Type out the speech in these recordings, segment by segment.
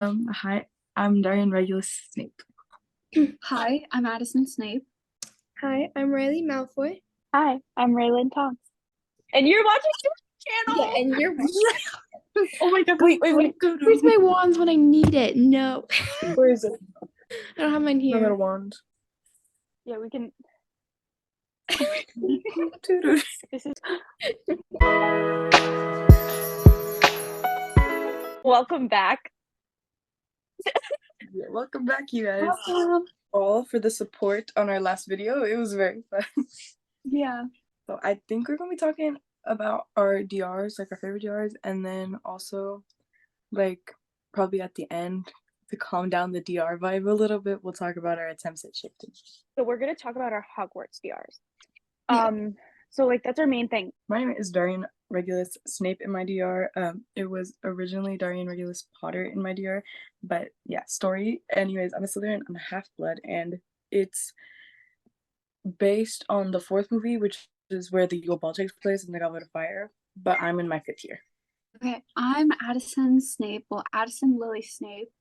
Hi, I'm Darian Regulus Snape. Hi, I'm Addison Snape. Hi, I'm Riley Malfoy. Hi, I'm Raylan Tonks. And you're watching this Yeah, channel. and you're Oh my god, Wait. Where's my wands when I need it? No. Where is it? I don't have mine I got a here. wand. Yeah, we can. This is. Welcome back. Yeah, welcome back, you guys. Welcome. All for the support on our last video. It was very fun. Yeah. So I think we're gonna be talking about our DRs, like our favorite DRs, and then also, like, probably at the end to calm down the DR vibe a little bit, we'll talk about our attempts at shifting. So we're gonna talk about our Hogwarts DRs. Yeah. So like that's our main thing. My name is Darian Regulus Snape in my DR. It was originally Darian Regulus Potter in my DR, but yeah, story. Anyways, I'm a Slytherin. I'm a half-blood, and it's based on the fourth movie, which is where the Yule Ball takes place in the Goblet of Fire. But I'm in my fifth year. Okay, I'm Addison Snape. Well, Addison Lily Snape.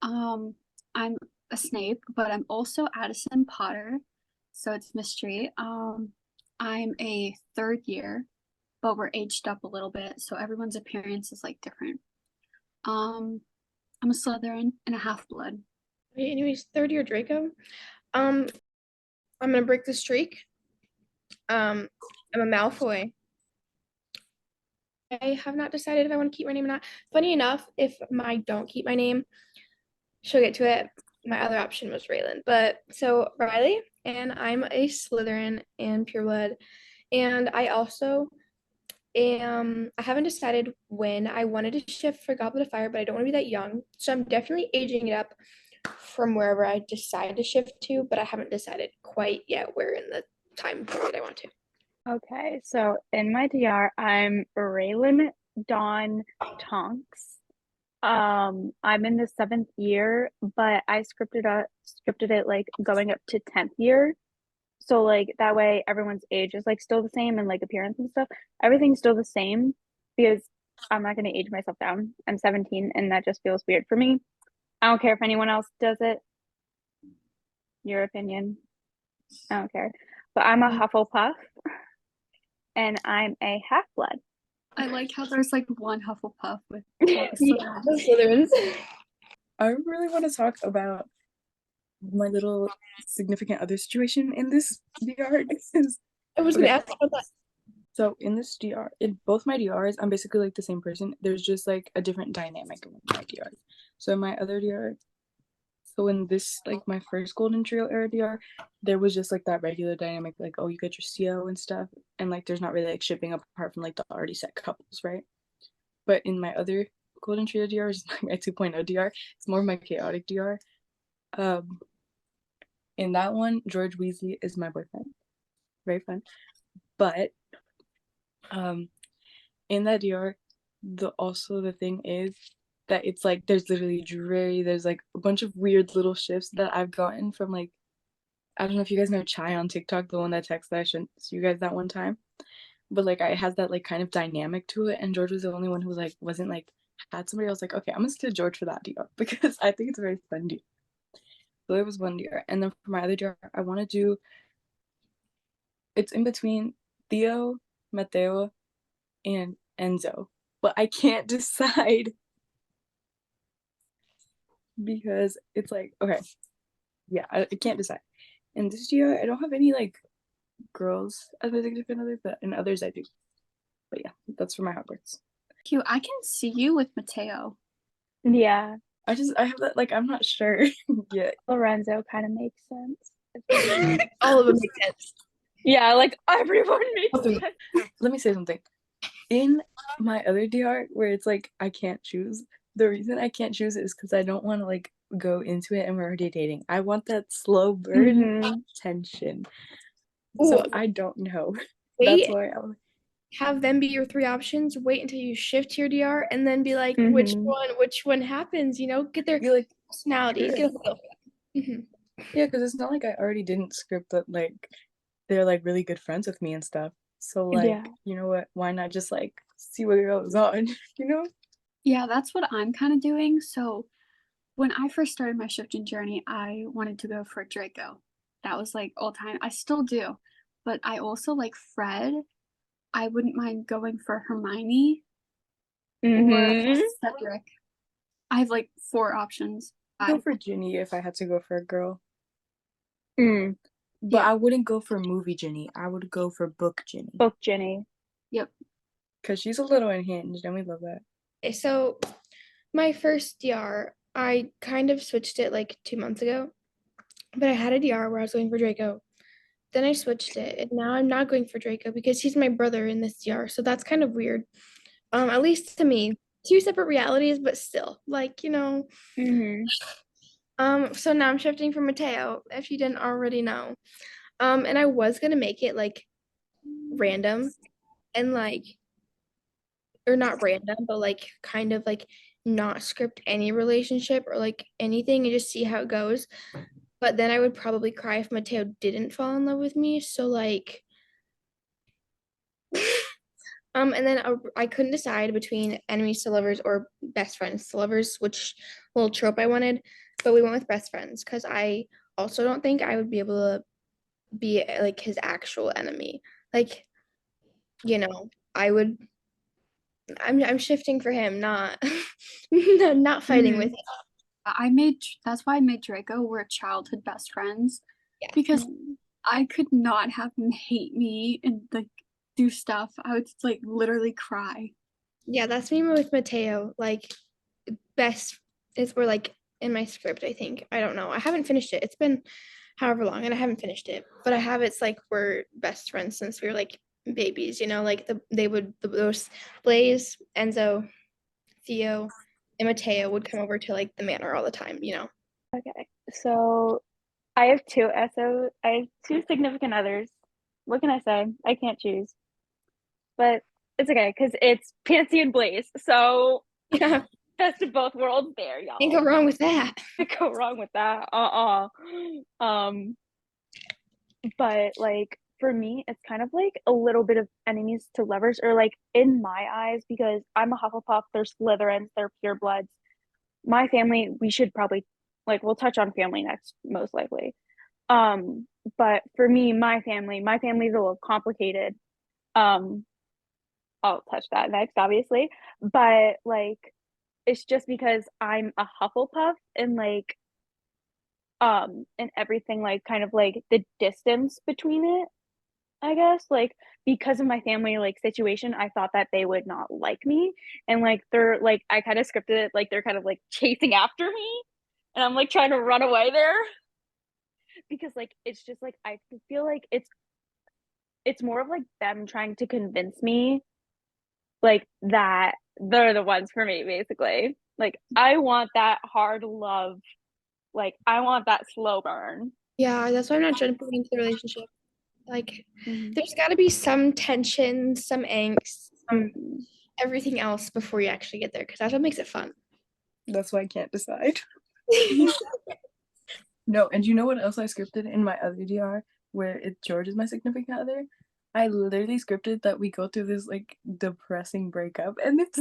I'm a Snape, but I'm also Addison Potter, so it's mystery. I'm a third year, but we're aged up a little bit, so everyone's appearance is like different. I'm a Slytherin and a half-blood. Okay, anyways, third year Draco. I'm gonna break the streak. I'm a Malfoy. I have not decided if I want to keep my name or not. Funny enough, if I don't keep my name, she'll get to it. My other option was Raylan. But so Riley, and I'm a Slytherin and pureblood. And I also I haven't decided when I wanted to shift for Goblet of Fire, but I don't want to be that young. So I'm definitely aging it up from wherever I decide to shift to, but I haven't decided quite yet where in the time period I want to. Okay, so in my DR, I'm Raylan Dawn Tonks. I'm in the 7th year, but I scripted it like going up to 10th year. So like that way everyone's age is like still the same and like appearance and stuff. Everything's still the same because I'm not gonna age myself down. I'm 17 and that just feels weird for me. I don't care if anyone else does it. Your opinion. I don't care. But I'm a Hufflepuff and I'm a half-blood. I like how there's like one Hufflepuff with Yeah, Slytherins. I really want to talk about my little significant other situation in this DR. I was gonna ask about that. So in this DR, in both my DRs, I'm basically like the same person. There's just like a different dynamic in my DRs. So in my other DR, so in this like my first Golden Trio era DR, there was just like that regular dynamic, like oh you get your CO and stuff, and like there's not really like shipping apart from like the already set couples, right? But in my other Golden Trio DR, which is like my 2.0 DR, it's more of my chaotic DR. Um, in that one, George Weasley is my boyfriend. Very fun. But in that DR, the thing is that it's like there's literally dreary, there's like a bunch of weird little shifts that I've gotten from like I don't know if you guys know Chai on TikTok, the one that texted that I sent you guys that one time. But like it has that like kind of dynamic to it, and George was the only one who was like wasn't like had somebody. I was like, okay, I'm gonna stick to George for that DR because I think it's a very fun DR. So there was one DR, and then for my other DR, I want to do. It's in between Theo, Mateo, and Enzo, but I can't decide because it's like okay, yeah, I can't decide. And this year I don't have any like girls as my significant other, but in others I do. But yeah, that's for my Hogwarts. Cute. I can see you with Mateo. Yeah, I have that like I'm not sure yet. Lorenzo kind of makes sense. All of them make sense. Yeah, like everyone makes sense. Let me say something. In my other DR where it's like I can't choose, the reason I can't choose it is because I don't want to like go into it and we're already dating. I want that slow burn tension. So Ooh, I don't know. That's wait, why I'm have them be your three options. Wait until you shift to your DR, and then be like, Mhm. which one happens? Get their you're like personality, yeah. get a feel for them. Yeah, because it's not like I already didn't script that like they're like really good friends with me and stuff. So like, Yeah. you know what? Why not just like see what goes on, you know? Yeah, that's what I'm kind of doing. So when I first started my shifting journey, I wanted to go for Draco. That was like all time. I still do. But I also like Fred. I wouldn't mind going for Hermione or Mm-hmm. Cedric. I have like 4 options. I'd go for Ginny if I had to go for a girl. Mm. But Yeah. I wouldn't go for movie Ginny. I would go for book Ginny. Book Ginny. Yep. Because she's a little unhinged, and we love that. Okay, so my first DR, I kind of switched it like 2 months ago, but I had a DR where I was going for Draco. Then I switched it, and now I'm not going for Draco because he's my brother in this DR, so that's kind of weird. At least to me, 2 separate realities, but still, like, Mm-hmm. So now I'm shifting for Mateo, if you didn't already know. And I was gonna make it like random and like, or not random, but like kind of like not script any relationship or like anything and just see how it goes. But then I would probably cry if Mateo didn't fall in love with me. So like, and then I couldn't decide between enemies to lovers or best friends to lovers, which little trope I wanted, but we went with best friends because I also don't think I would be able to be like his actual enemy. Like, I would. I'm shifting for him, not not fighting with Mm-hmm. him. That's why I made Draco. We're childhood best friends Yeah. because I could not have him hate me and like do stuff. I would like literally cry. Yeah, that's me with Mateo. Like best is we're like in my script, I think. I don't know. I haven't finished it. It's been however long and I haven't finished it. But I have it's like we're best friends since we were like babies, like those Blaze, Enzo, Theo, and Mateo would come over to like the manor all the time. Okay. So I have I have two significant others. What can I say? I can't choose. But it's okay, because it's Pansy and Blaze. So Yeah, best of both worlds there, can't go y'all. wrong with that. Can't go wrong with that. Um, but like for me, it's kind of like a little bit of enemies to lovers, or like in my eyes, because I'm a Hufflepuff, they're Slytherins, they're purebloods. My family, we should probably like we'll touch on family next, most likely. Um, but for me, my family's a little complicated. Um, I'll touch that next, obviously. But like it's just because I'm a Hufflepuff and everything like kind of like the distance between it, I guess. Like because of my family like situation, I thought that they would not like me. And like they're like I kind of scripted it like they're kind of like chasing after me and I'm like trying to run away there. Because like it's just like I feel like it's more of like them trying to convince me like that they're the ones for me, basically. Like I want that hard love, like I want that slow burn. Yeah, that's why I'm not jumping into the relationship. Like, Mm-hmm. there's got to be some tension, some angst, some Mm-hmm. everything else before you actually get there, because that's what makes it fun. That's why I can't decide. No, and you know what else I scripted in my other DR where George is my significant other? I literally scripted that we go through this like depressing breakup, and it's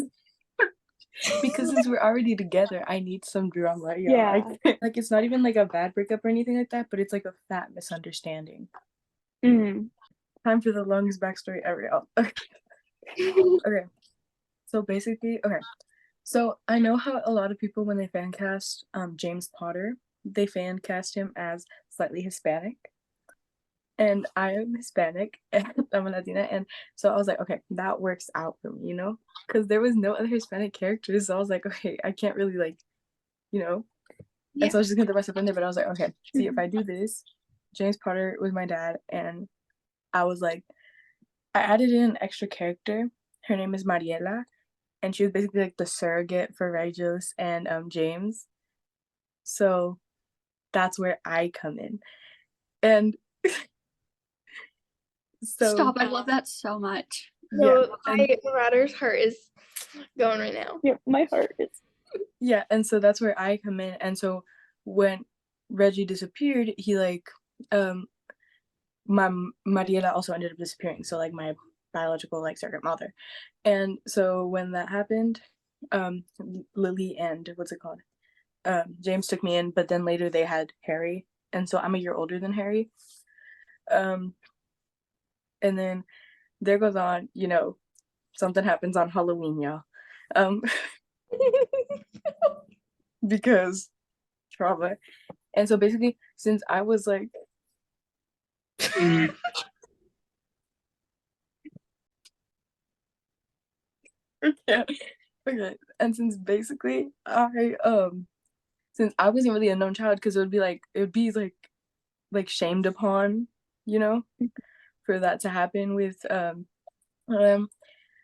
because since we're already together, I need some drama, y'all. Yeah. Like it's not even like a bad breakup or anything like that, but it's like a fat misunderstanding. Mm-hmm. Time for the longest backstory ever, y'all. Okay. So basically, okay. So I know how a lot of people when they fan cast James Potter, they fan cast him as slightly Hispanic. And I am Hispanic and I'm a Latina, and so I was like, okay, that works out for me, because there was no other Hispanic characters, so I was like, okay, I can't really like, and so I was just gonna throw myself in there, but I was like, okay, see, if I do this, James Potter was my dad, and I was like, I added in an extra character. Her name is Mariela, and she was basically like the surrogate for Rigels and James. So that's where I come in, and so Stop! I love that so much. So yeah, my Marauder's heart is going right now. Yeah, my heart is. Yeah, and so that's where I come in, and so when Reggie disappeared, he like my Mariela also ended up disappearing, so like my biological like surrogate mother, and so when that happened, Lily and what's it called, James took me in, but then later they had Harry, and so I'm a year older than Harry. And then there goes on, something happens on Halloween, y'all. Because trauma. And so basically, since I was like, okay, okay, and since basically since I wasn't really a known child, because it would be like shamed upon, for that to happen with um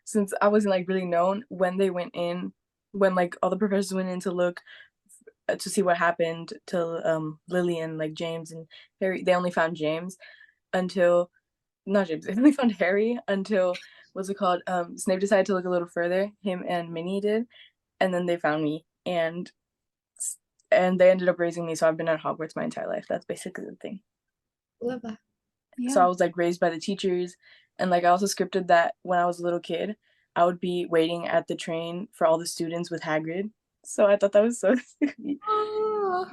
since I wasn't like really known when they went in, when like all the professors went in to look to see what happened to Lily and like James and Harry. They only found James until not James. They only found Harry until what's it called? Snape decided to look a little further. Him and Minnie did, and then they found me, and they ended up raising me. So I've been at Hogwarts my entire life. That's basically the thing. Love that. Yeah. So I was like raised by the teachers, and like I also scripted that when I was a little kid, I would be waiting at the train for all the students with Hagrid. So I thought that was so sweet.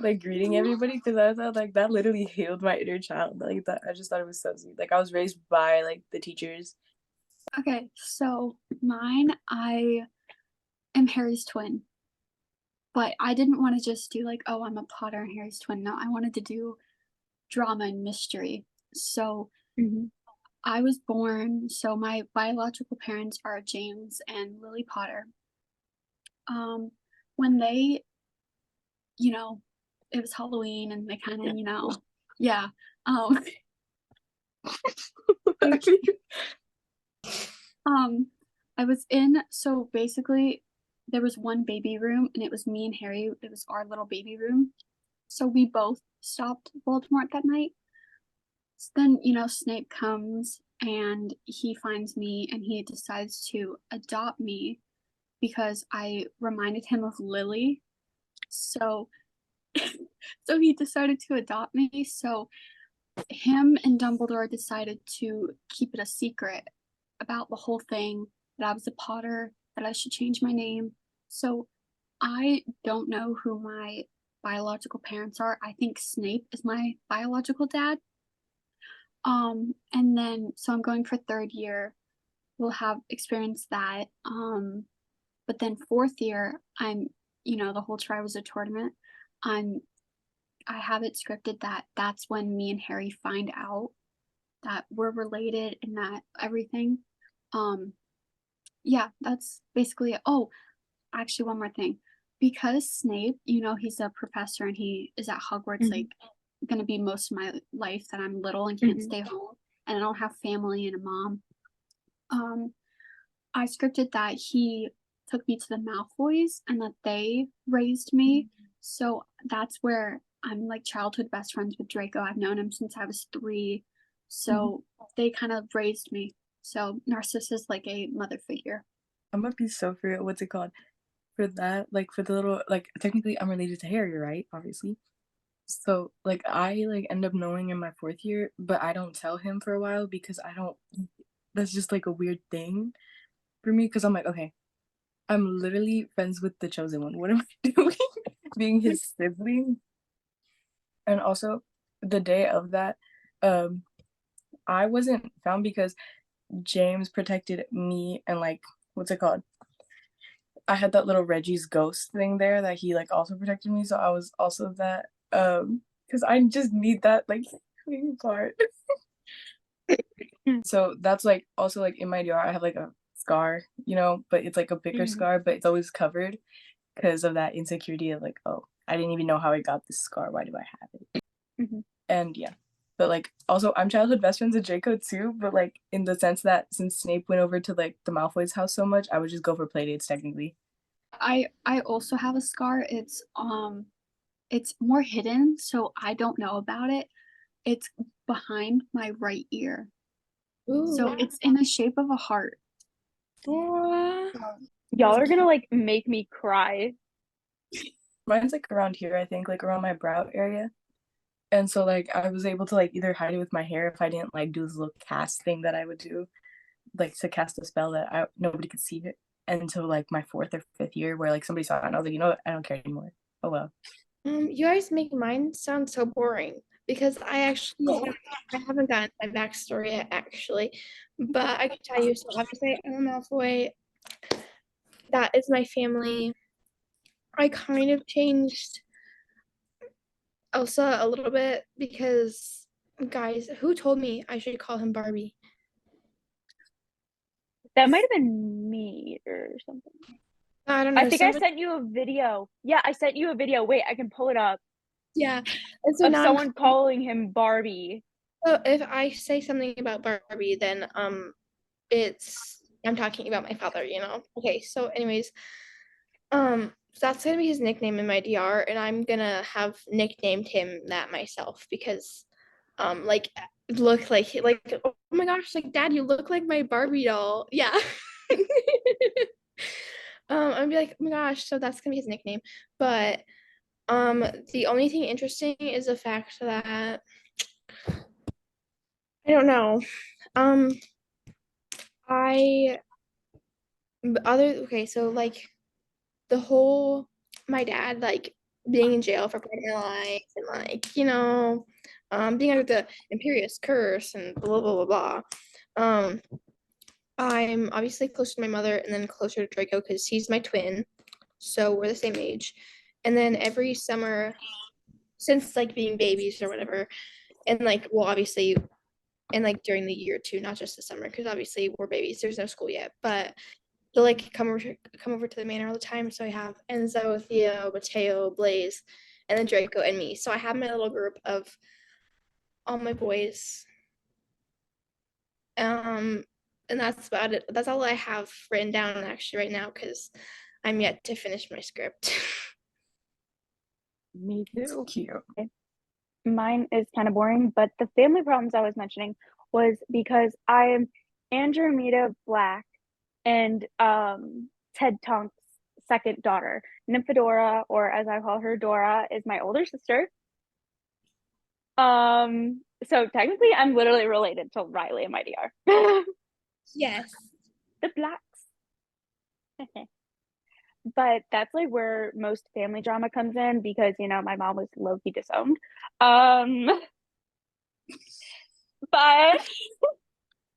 Like greeting everybody, because I thought like that literally healed my inner child. Like that, I just thought it was so sweet. Like I was raised by like the teachers. Okay, so mine, I am Harry's twin. But I didn't want to just do like, oh, I'm a Potter and Harry's twin. No, I wanted to do drama and mystery. So I was born, so my biological parents are James and Lily Potter. When they, it was Halloween and they kind of, yeah. I was in, so basically there was one baby room and it was me and Harry. It was our little baby room. So we both stopped Voldemort that night. So then, Snape comes and he finds me and he decides to adopt me because I reminded him of Lily. So so he decided to adopt me. So him and Dumbledore decided to keep it a secret about the whole thing, that I was a Potter, that I should change my name. So I don't know who my biological parents are. I think Snape is my biological dad. And then so I'm going for third year. We'll have experienced that. But then fourth year, I'm, the whole Triwizard Tournament. I have it scripted that that's when me and Harry find out that we're related and that everything. Yeah, that's basically it. Oh, actually, one more thing. Because Snape, he's a professor and he is at Hogwarts, like, gonna be most of my life that I'm little and can't stay home, and I don't have family and a mom. I scripted that he took me to the Malfoys and that they raised me. So that's where I'm like childhood best friends with Draco. I've known him since I was 3. So they kind of raised me. So Narcissus is like a mother figure. I'm gonna be so for what's it called? For that, like for the little like technically I'm related to Harry, right? Obviously. So like I like end up knowing in my 4th year, but I don't tell him for a while because I don't that's just like a weird thing for me because I'm like, okay, I'm literally friends with the chosen one. What am I doing? Being his sibling. And also the day of that, I wasn't found because James protected me and like what's it called? I had that little Reggie's ghost thing there that he like also protected me, so I was also that because I just need that like part. So that's like also like in my DR I have like a scar, but it's like a bigger scar, but it's always covered because of that insecurity of like, oh, I didn't even know how I got this scar. Why do I have it? And yeah. But like also I'm childhood best friends with Draco too, but like in the sense that since Snape went over to like the Malfoy's house so much, I would just go for playdates technically. I also have a scar. It's more hidden, so I don't know about it. It's behind my right ear. Ooh. So it's in the shape of a heart. Y'all are gonna like make me cry. Mine's like around here, I think, like around my brow area. And so like I was able to like either hide it with my hair if I didn't like do this little cast thing that I would do, like to cast a spell that nobody could see it until like my 4th or 5th year where like somebody saw it and I was like, you know what, I don't care anymore. Oh well. You guys make mine sound so boring because I haven't gotten my backstory yet, actually. But I can tell you, so obviously I'm Malfoy. That is my family. I kind of changed Elsa a little bit because, guys, who told me I should call him Barbie? That might have been me or something. I don't I know. think I sent you a video. Yeah, I sent you a video. Wait, I can pull it up Yeah. And so of now someone calling him Barbie. so if I say something about Barbie, then I'm talking about my father, you know. Okay, so anyways, so that's gonna be his nickname in my DR, and I'm gonna have nicknamed him that myself because like look like oh my gosh, like Dad, you look like my Barbie doll. Yeah. I'd be like, oh my gosh, so that's gonna be his nickname. But the only thing interesting is the fact that I don't know. Um I okay, so like the whole my dad like being in jail for part of my life and like, being under the Imperious curse and blah blah blah blah. Um I'm obviously close to my mother and then closer to Draco because he's my twin. So we're the same age. And then every summer since like being babies or whatever, and like well obviously and like during the year too, not just the summer, because obviously we're babies, there's no school yet, but they'll like come over to the manor all the time. So I have Enzo, Theo, Mateo, Blaze, and then Draco and me. So I have my little group of all my boys. Um, and that's about it. That's all I have written down actually right now because I'm yet to finish my script. Me too. Cute. Mine is kind of boring, but the family problems I was mentioning was because I am Andromeda Black and Ted Tonk's second daughter. Nymphadora, or as I call her, Dora, is my older sister. So technically I'm literally related to Riley and my DR. Yes. The Blacks. But that's like where most family drama comes in because my mom was low-key disowned. But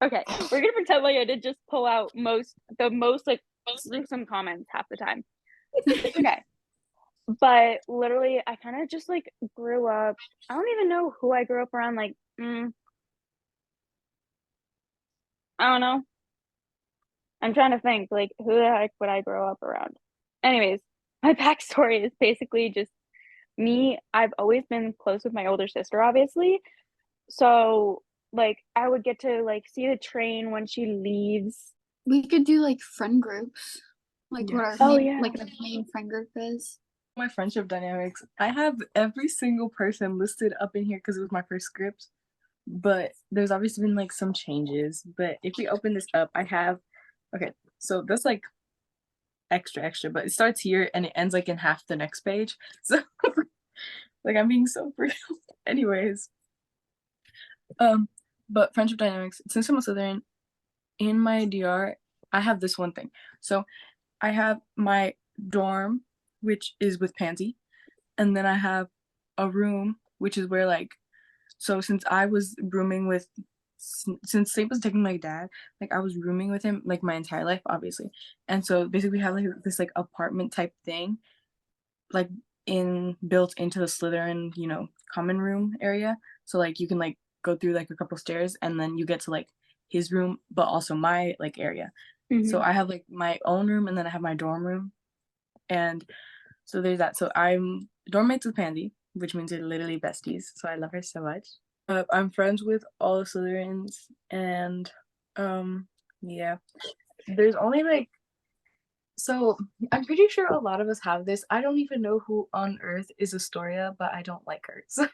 okay, we're gonna pretend like I did just pull out the most like gruesome comments half the time. It's okay. But literally I kind of just like grew up. I don't even know who I grew up around, like I don't know. I'm trying to think like who the heck would I grow up around? Anyways, my backstory is basically just me. I've always been close with my older sister, obviously. So like I would get to like see the train when she leaves. We could do like friend groups, like what our Oh, like our main friend group is. My friendship dynamics. I have every single person listed up in here because it was my first script, but there's obviously been like some changes. But if we open this up, I have okay. So that's like extra, but it starts here and it ends like in half the next page. So like I'm being so real. Anyways, but friendship dynamics. Since I'm a Slytherin, in my DR, I have this one thing. So I have my dorm, which is with Pansy, and then I have a room, which is where like, so since I was rooming with, since Snape was taking my dad, like I was rooming with him like my entire life, obviously, and so basically we have like this like apartment type thing, like built into the Slytherin, common room area. So like you can like go through like a couple stairs and then you get to like his room, but also my like area. So I have like my own room and then I have my dorm room. And so there's that. So I'm dorm mates with Pansy, which means we're literally besties. So I love her so much. I'm friends with all the Slytherins and yeah. There's only like, so I'm pretty sure a lot of us have this. I don't even know who on earth is Astoria, but I don't like her. So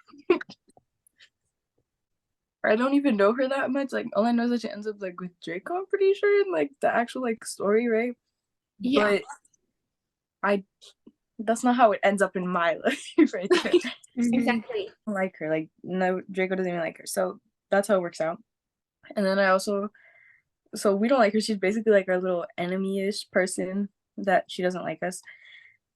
I don't even know her that much. Like all I know is that she ends up like with Draco, I'm pretty sure, in like the actual like story, right? Yeah. But I that's not how it ends up in my life right there. Exactly. I don't like her. Like no, Draco doesn't even like her. So that's how it works out. And then I also so we don't like her. She's basically like our little enemy-ish person that she doesn't like us.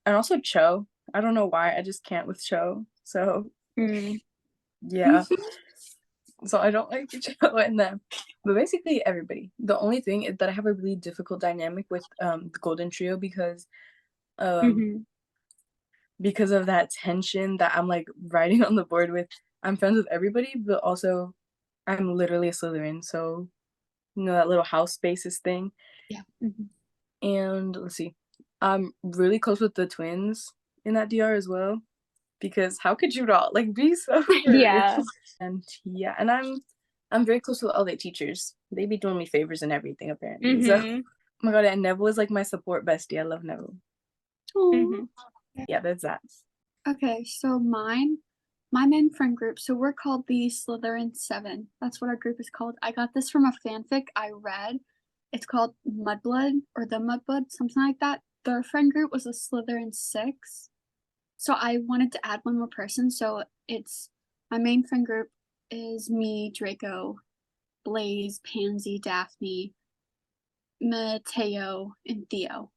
And also Cho. I don't know why. I just can't with Cho. So Mm. yeah. So I don't like Cho and them. But basically everybody. The only thing is that I have a really difficult dynamic with the Golden Trio um Mm-hmm. because of that tension that I'm like writing on the board with. I'm friends with everybody, but also I'm literally a Slytherin, so you know that little house spaces thing. Yeah. Mm-hmm. And let's see, I'm really close with the twins in that DR as well, because how could you not like be so for real? Yeah. And yeah, and I'm very close with all the teachers. They be doing me favors and everything apparently. So Mm-hmm. oh my god, and Neville is like my support bestie. I love Neville. Mm-hmm. Yeah, that's that. Okay, so my main friend group, so we're called the Slytherin Seven. That's what our group is called. I got this from a fanfic I read. It's called Mudblood or the Mudblood, something like that. Their friend group was a Slytherin Six. So I wanted to add one more person. So it's my main friend group is me, Draco, Blaze, Pansy, Daphne, Mateo, and Theo.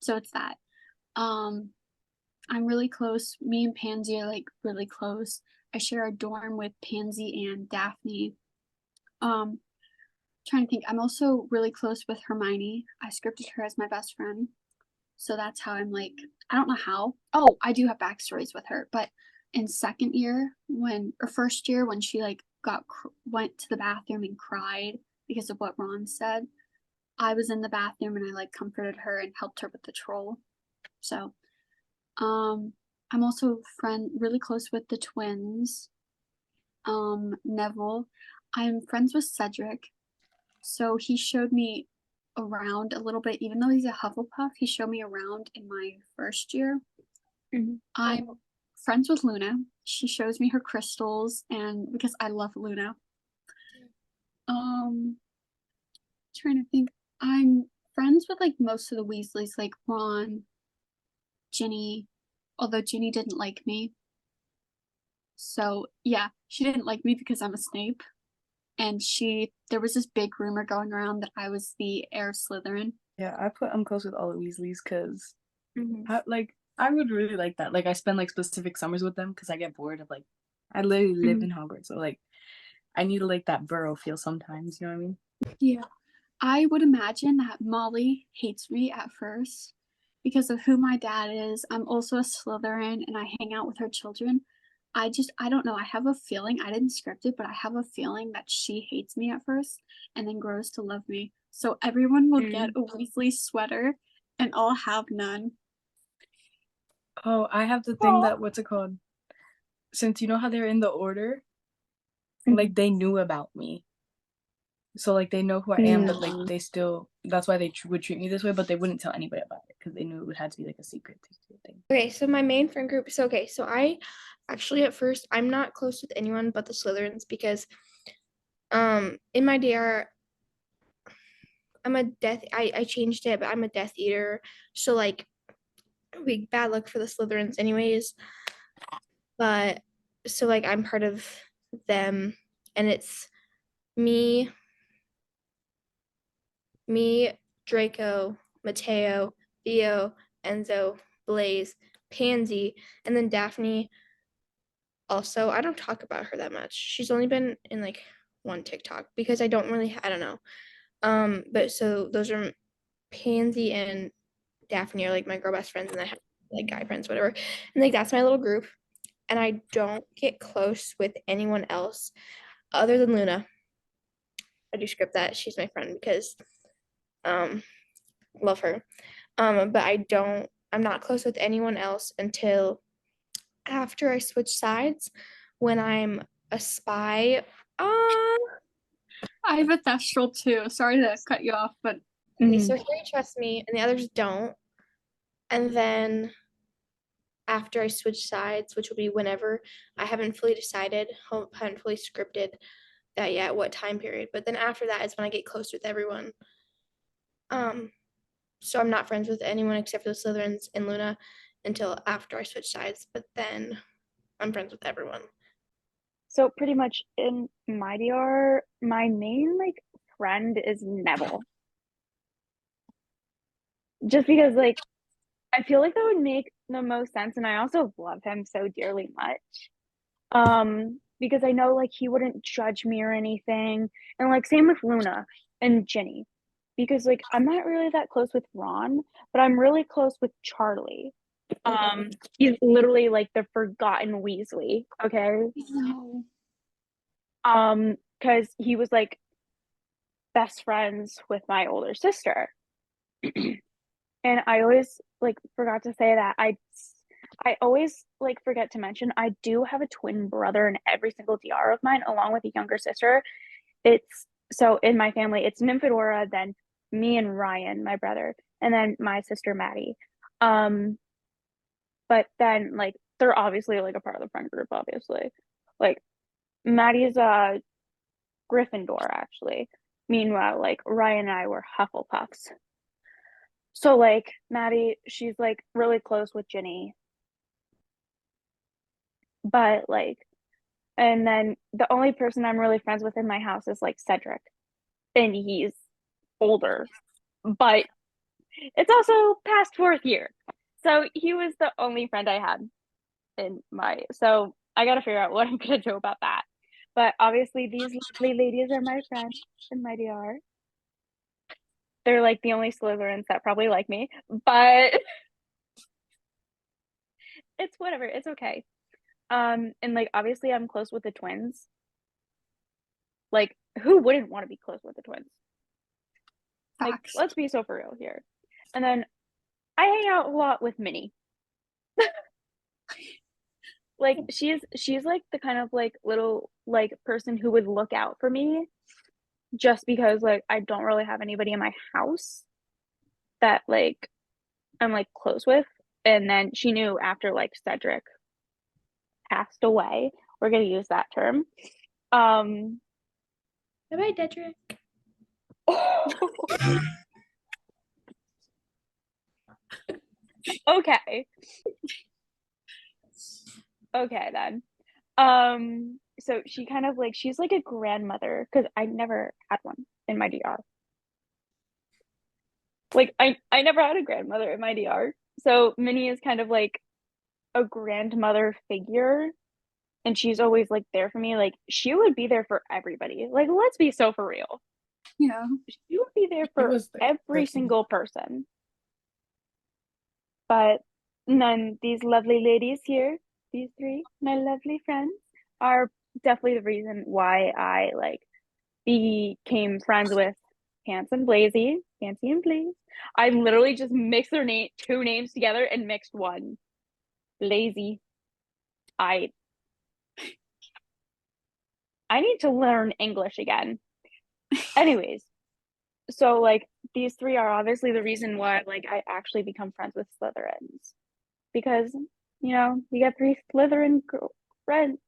So it's that. Um, I'm really close. Me and Pansy are like really close. I share a dorm with Pansy and Daphne. Trying to think. I'm also really close with Hermione. I scripted her as my best friend. So that's how I'm like, I don't know how. Oh, I do have backstories with her, but in second year or first year when she like went to the bathroom and cried because of what Ron said, I was in the bathroom and I like comforted her and helped her with the troll. So I'm also really close with the twins. Neville. I'm friends with Cedric. So he showed me around a little bit, even though he's a Hufflepuff, he showed me around in my first year. Mm-hmm. I'm friends with Luna. She shows me her crystals and because I love Luna. Um Trying to think. I'm friends with like most of the Weasleys, like Ron, Ginny, although Ginny didn't like me. So yeah, she didn't like me because I'm a Snape. And there was this big rumor going around that I was the heir Slytherin. Yeah, I'm close with all the Weasleys because Mm-hmm. I would really like that. Like I spend like specific summers with them because I get bored of like I literally live Mm-hmm. in Hogwarts, so like I need to like that burrow feel sometimes. You know what I mean? Yeah. I would imagine that Molly hates me at first because of who my dad is. I'm also a Slytherin and I hang out with her children. I don't know. I have a feeling, I didn't script it, but I have a feeling that she hates me at first and then grows to love me. So everyone will get a Weasley sweater and I'll have none. Oh, I have the thing Oh. that what's it called? Since you know how they're in the order, Mm-hmm. like they knew about me. So like they know who I am, but like they still that's why they would treat me this way, but they wouldn't tell anybody about it because they knew it would have to be like a secret thing. Okay, so my main friend group. So okay, so I actually at first I'm not close with anyone but the Slytherins because in my DR I'm a I changed it, but I'm a Death Eater. So like big bad luck for the Slytherins anyways. But so like I'm part of them and it's me, Draco, Mateo, Theo, Enzo, Blaze, Pansy, and then Daphne. Also, I don't talk about her that much. She's only been in like one TikTok because I don't know. But so those are Pansy and Daphne are like my girl best friends, and I have like guy friends, whatever. And like that's my little group. And I don't get close with anyone else other than Luna. I do script that. She's my friend because um love her. But I'm not close with anyone else until after I switch sides when I'm a spy. I have a Thestral too. Sorry to cut you off, but Okay, so Harry trusts me and the others don't. And then after I switch sides, which will be whenever, I haven't fully decided, haven't fully scripted that yet, what time period. But then after that is when I get close with everyone. Um, so I'm not friends with anyone except for the Slytherins and Luna until after I switch sides. But then I'm friends with everyone. So pretty much in my DR, my main like friend is Neville. Just because like I feel like that would make the most sense, and I also love him so dearly much. Because I know like he wouldn't judge me or anything. And like same with Luna and Ginny. Because like I'm not really that close with Ron, but I'm really close with Charlie. He's literally like the forgotten Weasley, okay? No. Because he was like best friends with my older sister. And I always like forgot to say that I always like forget to mention I do have a twin brother in every single DR of mine, along with a younger sister. It's so in my family, it's Nymphadora, then me and Ryan, my brother, and then my sister Maddie. Um, but then like they're obviously like a part of the friend group, obviously. Like Maddie's Gryffindor actually. Meanwhile, like Ryan and I were Hufflepuffs. So like Maddie, she's like really close with Ginny, but like, and then the only person I'm really friends with in my house is like Cedric, and he's older, but it's also past fourth year. So he was the only friend I had in my, so I gotta figure out what I'm gonna do about that. But obviously these lovely ladies are my friends in my DR. They're like the only Slytherins that probably like me, but it's whatever, it's okay. And like obviously I'm close with the twins. Like who wouldn't want to be close with the twins? Like Facts. let's be so for real here. And then I hang out a lot with Minnie. Like she's like the kind of like little like person who would look out for me just because like I don't really have anybody in my house that like I'm like close with. And then she knew after like Cedric passed away, we're gonna use that term. Um Bye-bye, Dedrick. okay. Okay then. So she kind of like she's like a grandmother because I never had one in my DR. Like I never had a grandmother in my DR. So Minnie is kind of like a grandmother figure, and she's always like there for me. Like she would be there for everybody. Like let's be so for real. Yeah. She would be there He for was the every person. single person. But none these lovely ladies here, these three, my lovely friends, are definitely the reason why I like became friends with Pants and Blazy, Fancy and Blaze. I literally just mixed their two names together and mixed one. Lazy. I I need to learn English again. Anyways, so like these three are obviously the reason why like I actually become friends with Slytherins. Because, you know, you get three Slytherin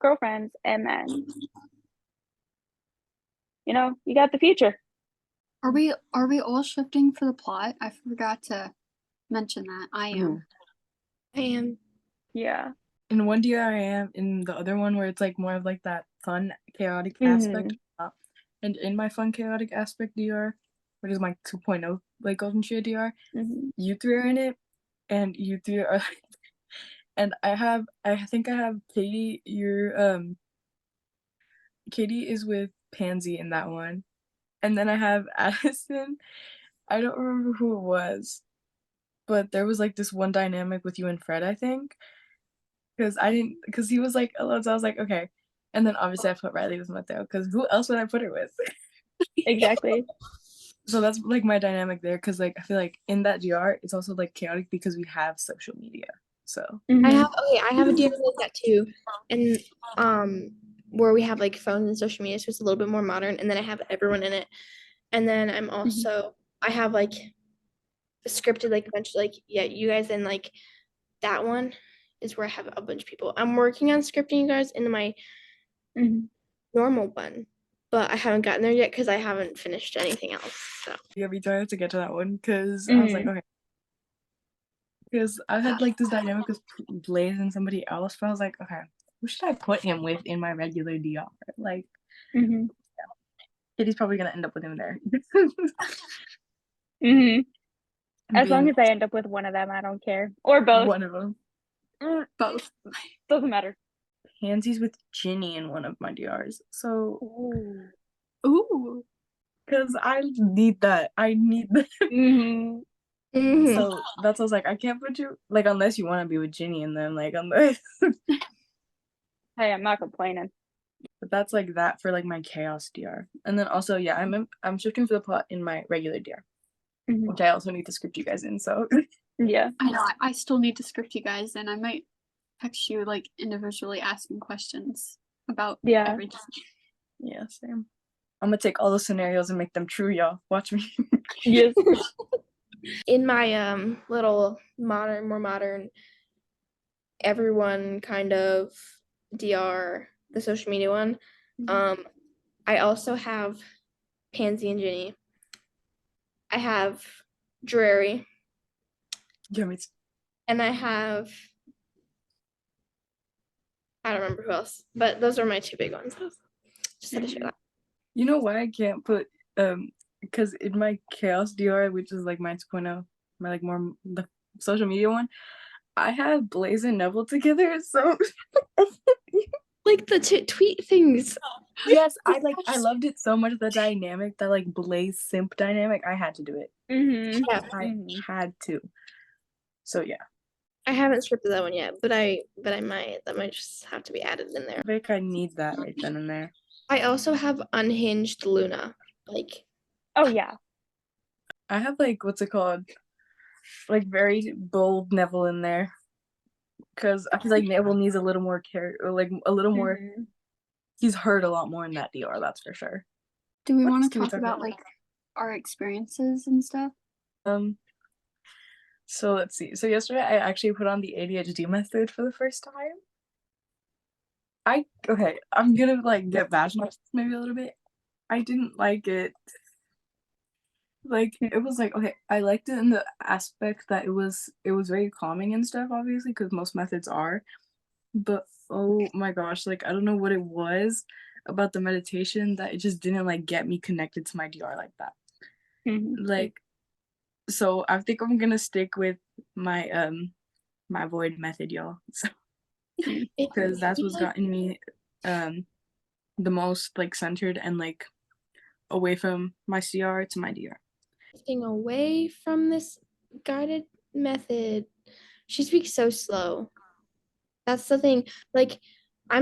girlfriends and then, you know, you got the future. Are we all shifting for the plot? I forgot to mention that. I am. I am. Yeah. In one DR I am, in the other one where it's like more of like that fun chaotic aspect. And in my fun chaotic aspect DR, which is my 2.0 like Golden Share DR, you three are in it, and you three are and I think I have Katie. Katie is with Pansy in that one, and then I have Addison. I don't remember who it was, but there was like this one dynamic with you and Fred, I think, because he was like alone, so I was like, okay. And then obviously I put Riley with Mateo, because who else would I put her with? Exactly. So that's like my dynamic there, because like I feel like in that GR it's also like chaotic because we have social media. So I have a DM like that too, and where we have like phones and social media, so it's a little bit more modern. And then I have everyone in it, and then I'm also I have like scripted like a bunch of like you guys, and like that one is where I have a bunch of people. I'm working on scripting you guys into my normal one, but I haven't gotten there yet because I haven't finished anything else. So yeah, we tried to get to that one because I was like, okay. Because I had like this dynamic with Blaze and somebody else, but I was like, okay, who should I put him with in my regular DR? Like, Kitty's probably gonna end up with him there. As long as I end up with one of them, I don't care. Or both. One of them. Both. Doesn't matter. Pansies with Ginny in one of my DRs. So, Ooh. because I need that. I need that. Mm-hmm. So that's what I was like, I can't put you, like, unless you want to be with Ginny and then, like, unless. Hey, I'm not complaining. But that's like that for like my chaos DR. And then also, yeah, I'm shifting for the plot in my regular DR, Mhm. which I also need to script you guys in. So Yeah. I know. I still need to script you guys, and I might text you like individually asking questions about Yeah. everything. yeah, same. I'm gonna take all those scenarios and make them true, y'all. Watch me. Yes. In my little more modern, everyone kind of DR, the social media one, I also have Pansy and Ginny. I have Drury, Yeah, me too. and I have, I don't remember who else, but those are my two big ones. Just had to share that. You know why I can't put because in my chaos DR, which is like my 2.0, my like more the social media one, I have Blaze and Neville together. So Like the tweet things. yes, I loved it so much, the dynamic, that like Blaze simp dynamic. I had to do it. Mm-hmm. Yeah, I had to. So yeah. I haven't scripted that one yet, but I might. That might just have to be added in there. I think I need that right then and there. I also have unhinged Luna. Like, Oh yeah. I have like what's it called? Like very bold Neville in there. Cause I feel like Neville needs a little more care, or like a little more. He's hurt a lot more in that DR, that's for sure. Do we What want else to do we talk talk about about? like our experiences and stuff? So let's see. So yesterday I actually put on the ADHD method for the first time. I'm gonna like get bashful maybe a little bit. I didn't like it. Like it was like, okay, I liked it in the aspect that it was very calming and stuff, obviously, because most methods are. But oh my gosh, like I don't know what it was about the meditation that it just didn't like get me connected to my DR like that. Like, so I think I'm gonna stick with my my void method, y'all. So, because that's what's gotten me the most like centered and like away from my CR to my DR. shifting away from this guided method. She speaks so slow. That's the thing. Like,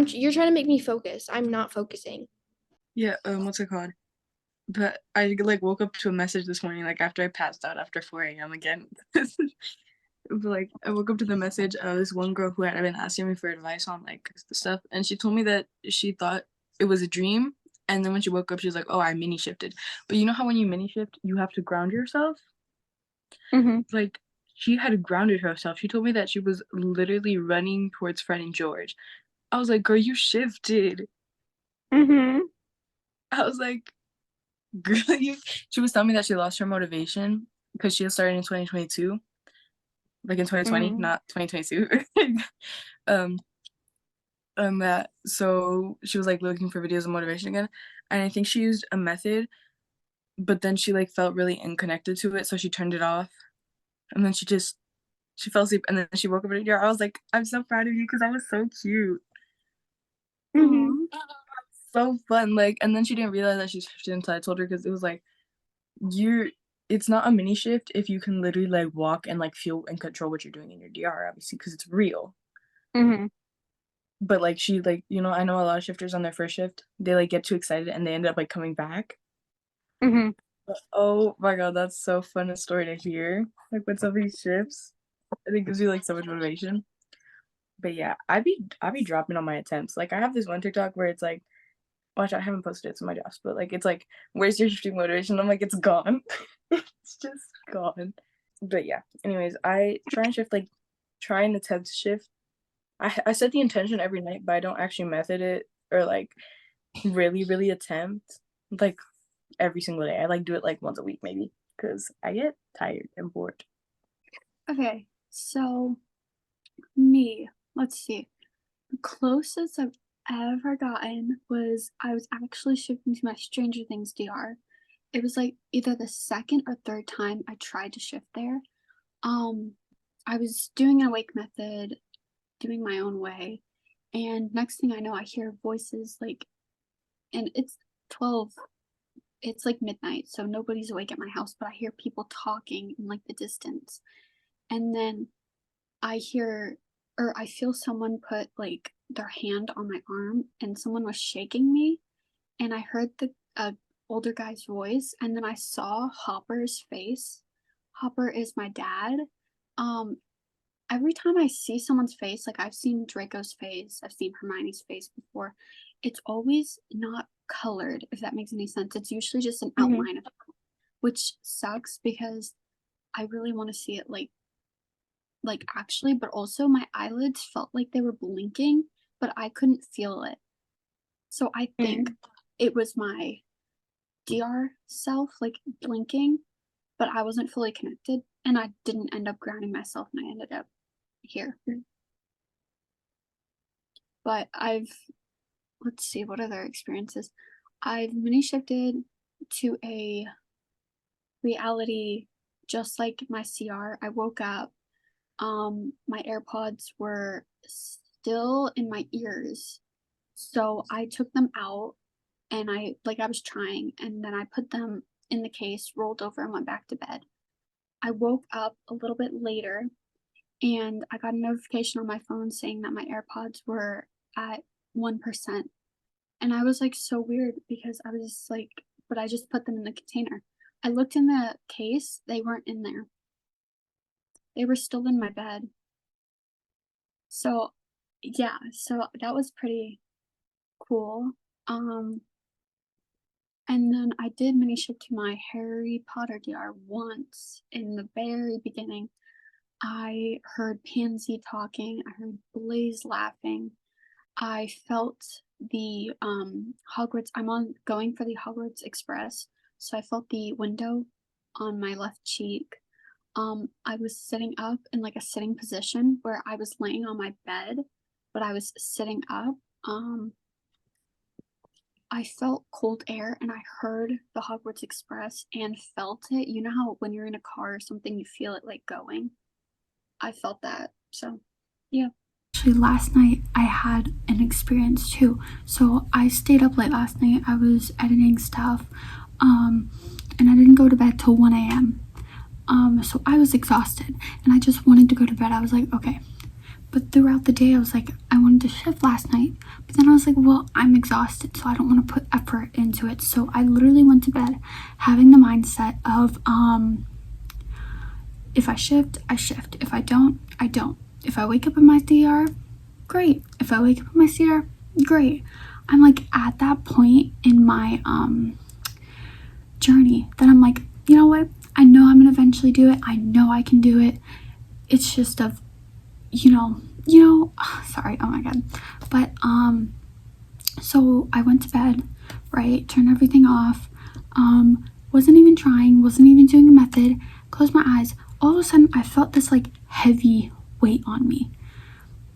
you're trying to make me focus. I'm not focusing. Yeah, what's it called? But I like woke up to a message this morning, like after I passed out after 4 a.m. again. Like I woke up to the message of this one girl who had been asking me for advice on like the stuff, and she told me that she thought it was a dream, and then when she woke up, she was like, "Oh, I mini shifted." But you know how when you mini shift, you have to ground yourself. Like she had grounded herself. She told me that she was literally running towards Fred and George. I was like, "Girl, you shifted." I was like, "Girl, you." She was telling me that she lost her motivation because she had started in 2022, like in 2020, not 2022. That so she was like looking for videos of motivation again, and I think she used a method, but then she like felt really unconnected to it, so she turned it off, and then she fell asleep, and then she woke up in a year. I was like, I'm so proud of you because that was so cute. So fun, like, and then she didn't realize that she shifted until I told her, because it was like, it's not a mini shift if you can literally like walk and like feel and control what you're doing in your DR, obviously, because it's real. But like she like, you know, I know a lot of shifters on their first shift, they like get too excited and they end up like coming back. But, oh my god, that's so fun a story to hear. Like with some of these shifts, I think it gives you like so much motivation. But yeah, I be dropping on my attempts. Like I have this one TikTok where it's like, watch, I haven't posted it to my jobs, but like it's like, where's your shifting motivation? I'm like, it's gone. It's just gone. But yeah, anyways, I try and shift, like try and attempt to shift. I set the intention every night, but I don't actually method it or like really attempt like every single day. I like do it like once a week maybe, because I get tired and bored. Okay, so me, let's see. The closest I've ever gotten was I was actually shifting to my Stranger Things DR. It was like either the second or third time I tried to shift there. I was doing an awake method doing my own way. And next thing I know, I hear voices like, and it's 12, it's like midnight, so nobody's awake at my house, but I hear people talking in like the distance. And then I hear, or I feel someone put like their hand on my arm, and someone was shaking me. And I heard the older guy's voice, and then I saw Hopper's face. Hopper is my dad. Every time I see someone's face, like I've seen Draco's face, I've seen Hermione's face before, it's always not colored, if that makes any sense. It's usually just an outline of it, which sucks because I really want to see it like actually, but also my eyelids felt like they were blinking, but I couldn't feel it. So I think it was my DR self like blinking, but I wasn't fully connected, and I didn't end up grounding myself, and I ended up here. But let's see, what other experiences? I've mini shifted to a reality just like my CR. I woke up, my AirPods were still in my ears, so I took them out, and I was trying, and then I put them in the case, rolled over, and went back to bed. I woke up a little bit later, and I got a notification on my phone saying that my AirPods were at 1%. And I was like, so weird, because I was just like, but I just put them in the container. I looked in the case, they weren't in there. They were still in my bed. So yeah, so that was pretty cool. And then I did mini shift to my Harry Potter DR once in the very beginning. I heard Pansy talking, I heard Blaze laughing. I felt the Hogwarts, going for the Hogwarts Express, so I felt the window on my left cheek. I was sitting up in like a sitting position where I was laying on my bed, but I was sitting up. I felt cold air, and I heard the Hogwarts Express and felt it. You know how when you're in a car or something, you feel it like going? I felt that. So, yeah. Actually, last night I had an experience too. So I stayed up late last night. I was editing stuff, and I didn't go to bed till 1 a.m. So I was exhausted, and I just wanted to go to bed. I was like, okay. But throughout the day, I was like, I wanted to shift last night. But then I was like, well, I'm exhausted, so I don't want to put effort into it. So I literally went to bed having the mindset of, if I shift, I shift. If I don't, I don't. If I wake up in my DR, great. If I wake up in my CR, great. I'm like at that point in my journey that I'm like, you know what? I know I'm gonna eventually do it. I know I can do it. It's just of, sorry, oh my god. But so I went to bed, right? Turned everything off. Wasn't even trying, wasn't even doing a method. Closed my eyes. All of a sudden, I felt this like heavy weight on me.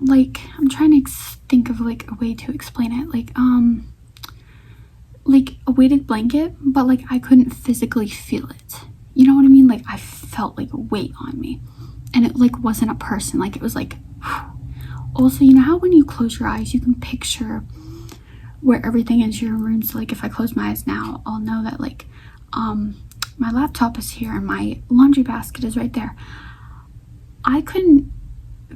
Like, I'm trying to think of like a way to explain it. Like a weighted blanket, but like I couldn't physically feel it. You know what I mean? Like I felt like a weight on me, and it like wasn't a person. Like it was like. Also, you know how when you close your eyes, you can picture where everything is in your room. So like if I close my eyes now, I'll know that like my laptop is here and my laundry basket is right there. I couldn't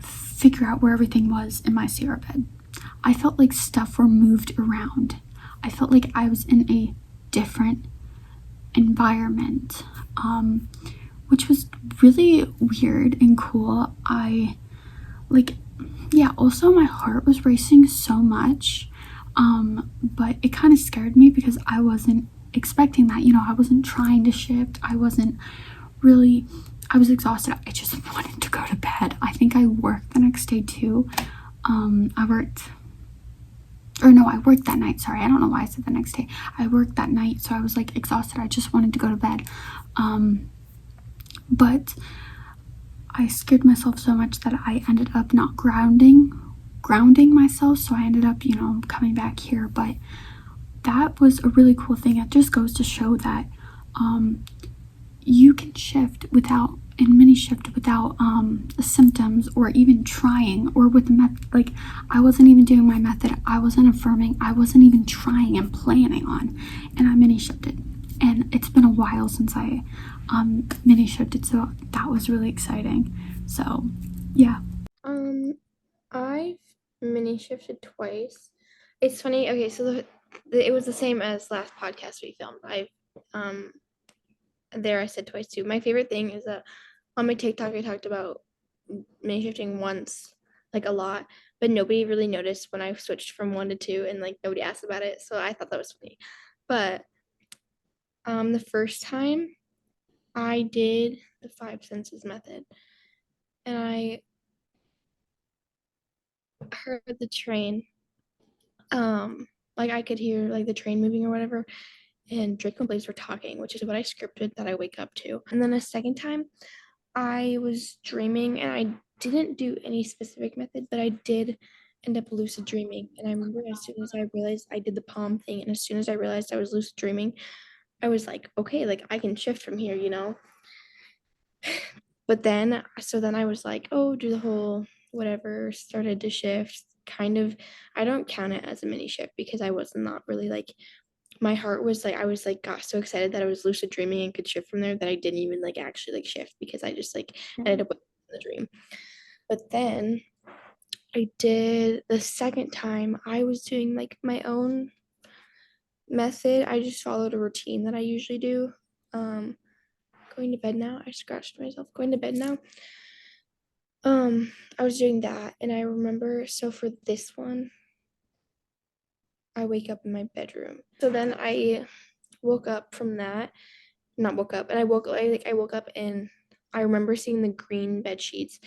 figure out where everything was in my CR bed. I felt like stuff were moved around. I felt like I was in a different environment, which was really weird and cool. Also my heart was racing so much, but it kind of scared me because I wasn't expecting that. I wasn't trying to shift. I was exhausted. I just wanted to go to bed. I think I worked the next day too. I worked that night. Sorry, I don't know why I said the next day. I worked that night, so I was like exhausted. I just wanted to go to bed. But I scared myself so much that I ended up not grounding myself. So I ended up, coming back here. But that was a really cool thing. It just goes to show that you can shift without in mini shift without symptoms or even trying, or with the method. Like, I wasn't even doing my method, I wasn't affirming, I wasn't even trying and planning on, and I mini shifted. And it's been a while since I mini shifted, so that was really exciting. So yeah. I've mini shifted twice. It's funny. Okay, so it was the same as last podcast we filmed. I said twice too. My favorite thing is that on my TikTok I talked about mini shifting once, like a lot, but nobody really noticed when I switched from 1 to 2, and like nobody asked about it. So I thought that was funny. But the first time I did the 5 senses method, and I heard the train. Like I could hear like the train moving or whatever, and Draco and Blaze were talking, which is what I scripted that I wake up to. And then a second time, I was dreaming, and I didn't do any specific method, but I did end up lucid dreaming. And I remember as soon as I realized I did the palm thing, and as soon as I realized I was lucid dreaming, I was like, okay, like I can shift from here, you know? But then, so then I was like, oh, do the whole whatever, started to shift. Kind of, I don't count it as a mini shift because I was not really like, my heart was like, I was like, got so excited that I was lucid dreaming and could shift from there that I didn't even like actually like shift because I just like ended up with the dream. But then I did the second time, I was doing like my own method. I just followed a routine that I usually do. Going to bed now. I scratched myself. Going to bed now. I was doing that, and I remember, so for this one, I wake up in my bedroom. So then I woke up from that, not woke up, and I woke up and I remember seeing the green bed sheets,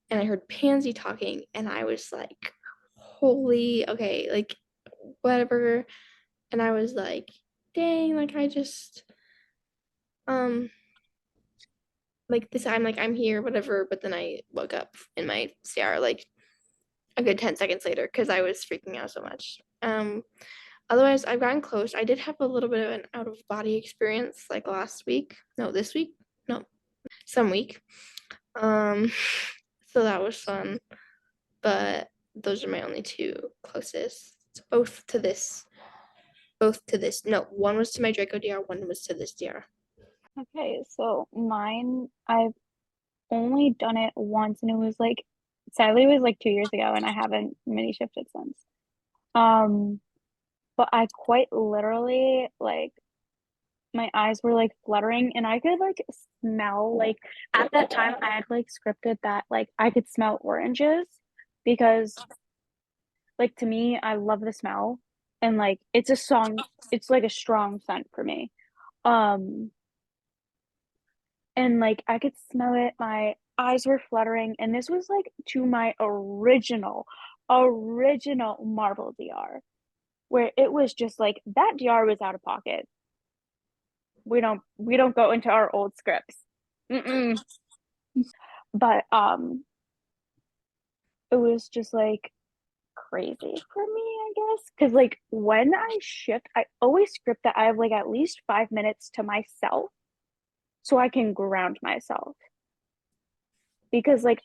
and I heard Pansy talking, and I was like, holy, okay, like whatever. And I was like, dang, like I just like this, I'm like, I'm here, whatever. But then I woke up in my CR like a good 10 seconds later because I was freaking out so much. Otherwise, I've gotten close. I did have a little bit of an out of body experience like last week. No, this week. No, some week. So that was fun. But those are my only two closest. Both to this. Both to this. No, one was to my Draco DR, one was to this DR. Okay, so mine, I've only done it once, and it was like, sadly, it was like 2 years ago, and I haven't mini shifted since. But I quite literally like my eyes were like fluttering, and I could like smell, like at that time I had like scripted that like I could smell oranges because like to me I love the smell, and like it's like a strong scent for me. Um and like I could smell it, my eyes were fluttering, and this was like to my original Marvel DR, where it was just like that DR was out of pocket. We don't go into our old scripts. Mm-mm. But it was just like crazy for me, I guess, because like when I shift, I always script that I have like at least 5 minutes to myself so I can ground myself. Because like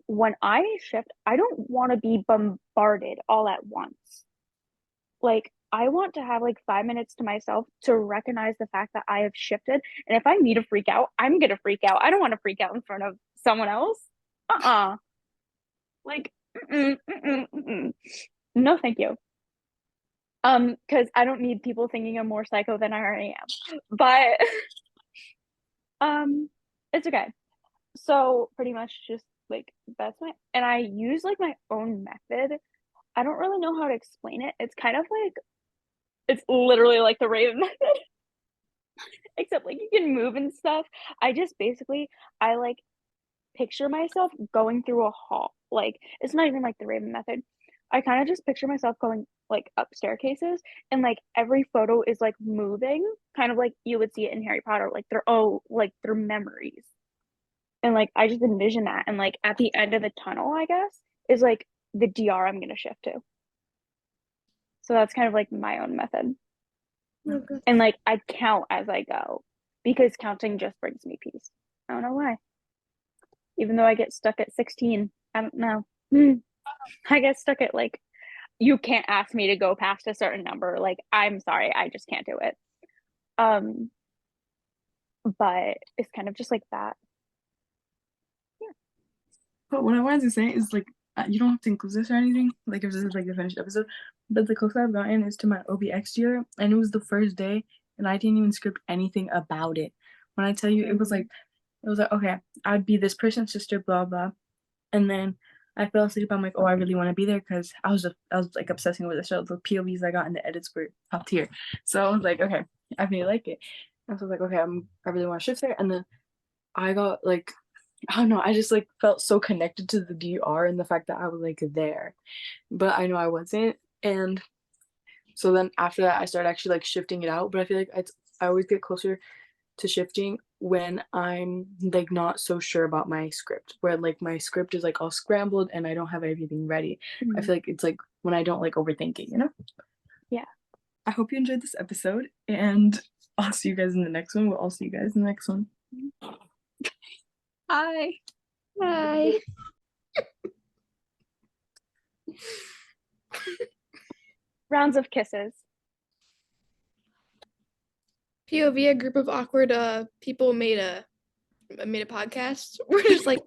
when I shift, I don't want to be bombarded all at once. Like I want to have like 5 minutes to myself to recognize the fact that I have shifted. And if I need to freak out, I'm gonna freak out. I don't want to freak out in front of someone else. Like, no, thank you. Because I don't need people thinking I'm more psycho than I already am. But it's okay. So pretty much just like that's my, and I use like my own method. I don't really know how to explain it. It's kind of like, it's literally like the Raven method, except like you can move and stuff. I just basically, I like picture myself going through a hall. Like it's not even like the Raven method. I kind of just picture myself going like up staircases, and like every photo is like moving, kind of like you would see it in Harry Potter, like they're memories. And like I just envision that, and like at the end of the tunnel, I guess, is like the DR I'm gonna shift to. So that's kind of like my own method. Okay. And like I count as I go because counting just brings me peace. I don't know why. even though I get stuck at 16. I don't know. I get stuck at like, you can't ask me to go past a certain number. Like, I'm sorry, I just can't do it. But it's kind of just like that. But what I wanted to say is like you don't have to include this or anything, like if this is like the finished episode, but the closest I've gotten is to my OBX year, and it was the first day, and I didn't even script anything about it. When I tell you, it was like okay, I'd be this person's sister, blah blah, and then I fell asleep. I'm like, oh, I really want to be there because I was like obsessing with the show. The POVs I got in the edits were top tier, so I was like, okay, I really like it. And so I was like, okay, I really want to shift there, and then I got like I don't know, I just like felt so connected to the DR and the fact that I was like there. But I know I wasn't. And so then after that I started actually like shifting it out. But I feel like I always get closer to shifting when I'm like not so sure about my script. Where like my script is like all scrambled and I don't have everything ready. I feel like it's like when I don't like overthink it, you know? Yeah. I hope you enjoyed this episode, and I'll see you guys in the next one. We'll all see you guys in the next one. Hi. Bye. Rounds of kisses. POV, a group of awkward people made a podcast. We're just like